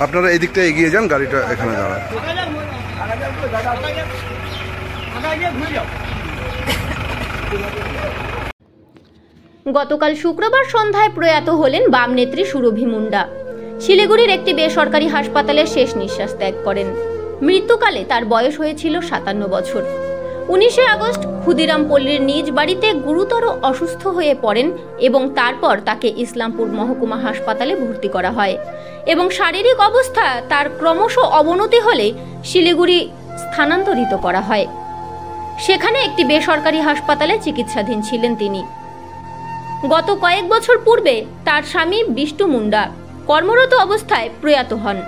আপনারা এই দিকটা এগিয়ে যান, গাড়িটা এখানে দাঁড়ায়। গতকাল শুক্রবার সন্ধ্যায় প্রয়াত হলেন বাম নেত্রী সুরভি মুন্ডা। শিলিগুড়ির একটি বেসরকারি হাসপাতালে শেষ নিঃশ্বাস ত্যাগ করেন। মৃত্যুকালে তার বয়স হয়েছিল 57 বছর। 19 আগস্ট ক্ষুদিরাম পল্লীর নিজ বাড়িতে গুরুতর অসুস্থ হয়ে পড়েন এবং তারপর তাকে ইসলামপুর মহকুমা হাসপাতালে ভর্তি করা হয় এবং শারীরিক অবস্থা তার ক্রমশ অবনতি হলে শিলিগুড়ি স্থানান্তরিত করা হয়। সেখানে একটি বেসরকারি হাসপাতালে চিকিৎসাধীন ছিলেন তিনি। গত কয়েক বছর পূর্বে তার স্বামী বিষ্টু মুন্ডা কর্মরত অবস্থায় প্রয়াত হন।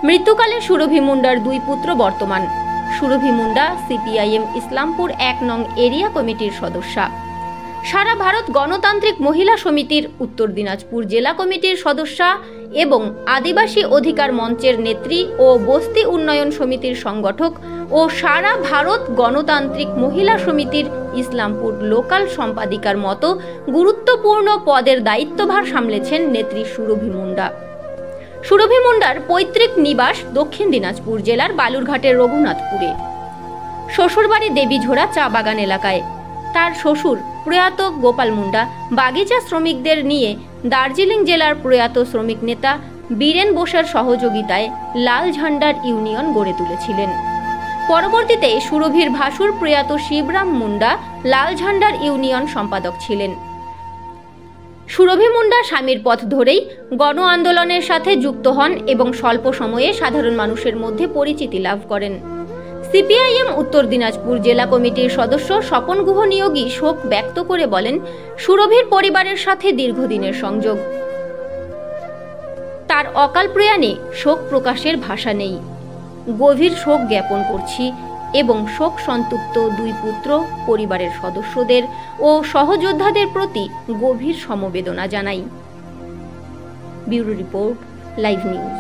মৃত্যুকালে সুরভি মুন্ডার 2 পুত্র বর্তমান। সুরভি মুন্ডা সিপিআইএম ইসলামপুর 1 নং এরিয়া কমিটির সদস্যা, সারা ভারত গণতান্ত্রিক মহিলা সমিতির উত্তর দিনাজপুর জেলা কমিটির সদস্যা এবং আদিবাসী অধিকার মঞ্চের নেত্রী ও বস্তি উন্নয়ন সমিতির সংগঠক ও সারা ভারত গণতান্ত্রিক মহিলা সমিতির ইসলামপুর লোকাল সম্পাদিকার মতো গুরুত্বপূর্ণ পদের দায়িত্বভার সামলেছেন নেত্রী সুরভি মুন্ডা। সুরভি মুন্ডার পৈতৃক নিবাস দক্ষিণ দিনাজপুর জেলার বালুরঘাটের রঘুনাথপুরে। শ্বশুরবাড়ি দেবীঝোড়া চা বাগান এলাকায়। তার শ্বশুর প্রয়াত গোপাল মুন্ডা বাগিচা শ্রমিকদের নিয়ে দার্জিলিং জেলার প্রয়াত শ্রমিক নেতা বীরেন বোসের সহযোগিতায় লাল ঝান্ডার ইউনিয়ন গড়ে তুলেছিলেন। পরবর্তীতে সুরভির ভাসুর প্রয়াত শিবরাম মুন্ডা লাল ঝান্ডার ইউনিয়ন সম্পাদক ছিলেন। সুরভি মুন্ডা স্বামীর পথ ধরেই গণ আন্দোলনের সাথে যুক্ত হন এবং স্বল্প সময়ে সাধারণ মানুষের মধ্যে পরিচিতি লাভ করেন। সিপিআইএম উত্তর দিনাজপুর জেলা কমিটির সদস্য স্বপন গুহ নিয়োগী শোক ব্যক্ত করে বলেন, সুরভির পরিবারের সাথে দীর্ঘদিনের সংযোগ। তার অকাল প্রয়াণে শোক প্রকাশের ভাষা নেই। গভীর শোক জ্ঞাপন করছি এবং শোক সন্তপ্ত 2 পুত্র, পরিবারের সদস্যদের ও সহযোদ্ধাদের প্রতি গভীর সমবেদনা জানাই। Bureau report, live news.